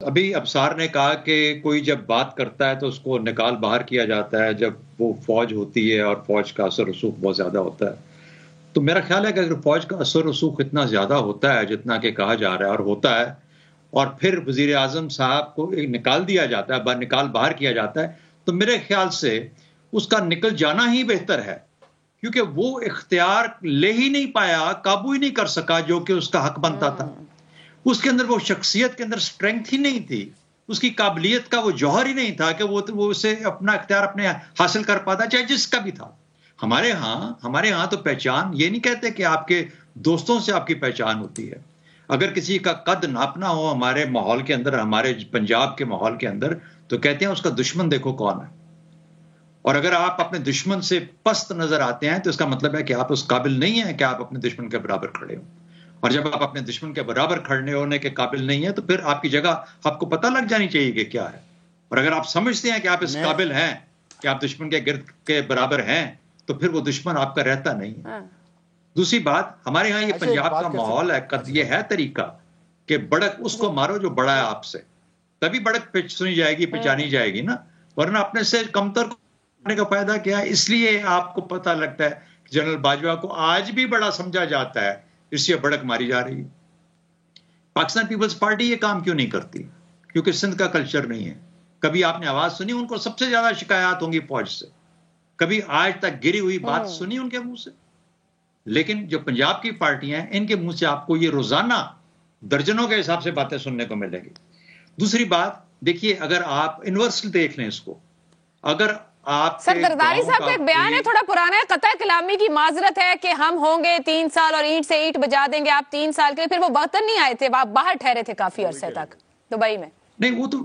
ابھی ابصار نے کہا کہ کوئی جب بات کرتا ہے تو اس کو نکال باہر کیا جاتا ہے جب وہ فوج ہوتی ہے اور فوج کا اثر رسوخ بہت زیادہ ہوتا ہے. تو میرا خیال ہے کہ اگر فوج کا اثر رسوخ اتنا زیادہ ہوتا ہے جتنا کہ کہا جا رہا ہے اور ہوتا ہے، اور پھر وزیر اعظم صاحب کو نکال دیا جاتا ہے، نکال باہر کیا جاتا ہے، تو میرے خیال سے اس کا نکل جانا ہی بہتر ہے، کیونکہ وہ اختیار لے ہی نہیں پایا، قابو ہی نہیں کر سکا جو کہ اس کا حق بنتا تھا. اس کے اندر وہ شخصیت کے اندر سٹرینگتھ ہی نہیں تھی، اس کی قابلیت کا وہ جوہر ہی نہیں تھا کہ وہ اسے اپنا اختیار اپنے حاصل کر پاتا، چاہے جس کا بھی تھا. ہمارے ہاں تو پہچان یہ نہیں کہتے کہ آپ کے دوستوں سے آپ کی پہچان ہوتی ہے. اگر کسی کا قد ناپنا ہو ہمارے ماحول کے اندر، ہمارے پنجاب کے ماحول کے اندر، تو کہتے ہیں اس کا دشمن دیکھو کون ہے. اور اگر آپ اپنے دشمن سے پست نظر آتے ہیں تو اس کا مطلب ہے کہ آپ اس قابل نہیں ہیں کہ آپ اپنے دشمن کے برابر کھڑے ہوں. اور جب آپ اپنے دشمن کے برابر کھڑے ہونے کے قابل نہیں ہیں تو پھر آپ کی جگہ آپ کو پتہ لگ جانی چاہیے کہ کیا ہے. اور اگر آپ سمجھتے ہیں کہ آپ اس قابل ہیں کہ آپ دشمن کے گرد کے برابر ہیں تو پھر وہ دشمن آپ کا رہتا نہیں ہے. دوسری بات، ہمارے ہاں یہ پنجاب کا ماحول ہے، یہ ہے طریقہ کہ بڑک اس کو مارو جو بڑا ہے آپ سے، تبھی بڑک سنی جائے گی، پہچانی جائے گی نا. ورنہ اپنے سے کمتر کرنے کا فائدہ کیا ہے؟ اس لیے آپ کو پتہ لگتا ہے کہ جنرل باجوہ کو آج بھی بڑا سمجھا جاتا ہے، اس سے بڑک ماری جا رہی ہے. پاکستان پیپلز پارٹی یہ کام کیوں نہیں کرتی؟ کیونکہ سندھ کا کلچر نہیں ہے. کبھی آپ نے آواز سنی؟ ان کو سب سے زیادہ شکایات ہوں گی فوج سے. کبھی آج تک گری ہوئی بات سنی ان کے منہ سے؟ لیکن جو پنجاب کی پارٹیاں ہیں ان کے منہ سے آپ کو یہ روزانہ درجنوں کے حساب سے باتیں سننے کو ملے گی. دوسری بات دیکھیے، اگر آپ انورسل دیکھ لیں اس کو، اگر آپ سر زرداری صاحب کا ایک بیان ہے تھوڑا پرانا ہے، قطع کلامی کی معذرت ہے کہ ہم ہوں گے 3 سال اور اینٹ سے اینٹ بجا دیں گے آپ 3 سال کے لیے. پھر وہ وطن نہیں آئے تھے، آپ باہر ٹھہرے تھے کافی عرصے تک دبئی میں. نہیں، وہ تو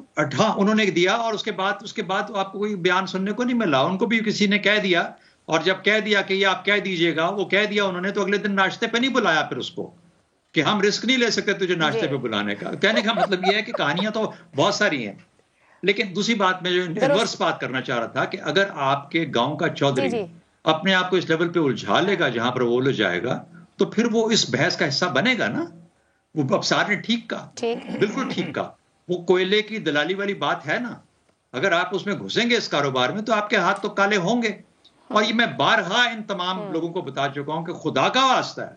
انہوں نے دیا اور اس کے بعد آپ کو کوئی بیان سننے کو نہیں ملا. ان کو بھی کسی نے کہہ دیا، اور جب کہہ دیا کہ یہ آپ کہہ دیجئے گا، وہ کہہ دیا انہوں نے، تو اگلے دن ناشتے پہ نہیں بلایا پھر اس کو کہ ہم رسک نہیں لے سکتے تجھے ناشتے پہ بلانے کا. کہنے کا مطلب یہ ہے کہ کہانیاں تو بہت ساری ہیں. لیکن دوسری بات میں جو انورس بات کرنا چاہ رہا تھا کہ اگر آپ کے گاؤں کا چودھری اپنے آپ کو اس لیول پہ الجھا لے گا جہاں پر وہ الجھ جائے گا تو پھر وہ اس بحث کا حصہ بنے گا نا. وہ ابصار نے ٹھیک کہا، بالکل ٹھیک کہا. وہ کوئلے کی دلالی والی بات ہے نا. اگر آپ اس میں گھسیں گے اس کاروبار میں تو آپ کے ہاتھ تو کالے ہوں گے. اور یہ میں بارہا ان تمام لوگوں کو بتا چکا ہوں کہ خدا کا واسطہ ہے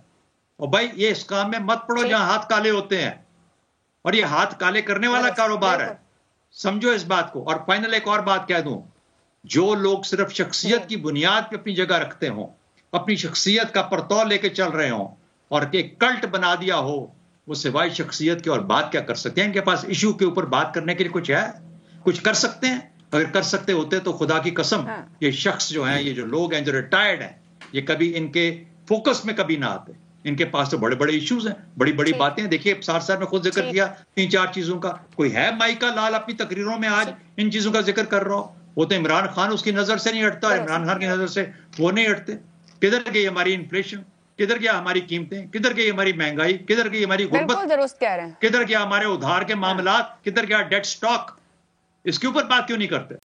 اور بھائی یہ اس کام میں مت پڑو جہاں ہاتھ کالے ہوتے ہیں، اور یہ ہاتھ کالے کرنے والا کاروبار ہے. سمجھو اس بات کو. اور فائنل ایک اور بات کہہ دوں، جو لوگ صرف شخصیت کی بنیاد پہ اپنی جگہ رکھتے ہوں، اپنی شخصیت کا پرتو لے کے چل رہے ہوں اور کہ کلٹ بنا دیا ہو، وہ سوائے شخصیت کے اور بات کیا کر سکتے ہیں؟ ان کے پاس ایشو کے اوپر بات کرنے کے لیے کچھ ہے؟ کچھ کر سکتے ہیں؟ اگر کر سکتے ہوتے تو خدا کی قسم یہ شخص جو ہیں، یہ جو لوگ ہیں جو ریٹائرڈ ہیں، یہ کبھی ان کے فوکس میں کبھی نہ آتے. ان کے پاس تو بڑے بڑے ایشوز ہیں، بڑی بڑی باتیں. دیکھیے ابصار صاحب نے خود ذکر کیا 3-4 چیزوں کا. کوئی ہے مائیکا لال اپنی تقریروں میں آج ان چیزوں کا ذکر کر رہا ہو؟ وہ تو عمران خان اس کی نظر سے نہیں ہٹتا، عمران خان کی نظر سے وہ نہیں ہٹتے. کدھر گئی ہماری انفلیشن؟ کدھر گیا ہماری قیمتیں؟ کدھر گئی ہماری مہنگائی؟ کدھر گئی ہماری غربت؟ کدھر گیا ہمارے ادھار کے معاملات؟ کدھر گیا ڈیٹ سٹاک؟ اس کے اوپر بات کیوں نہیں کرتے؟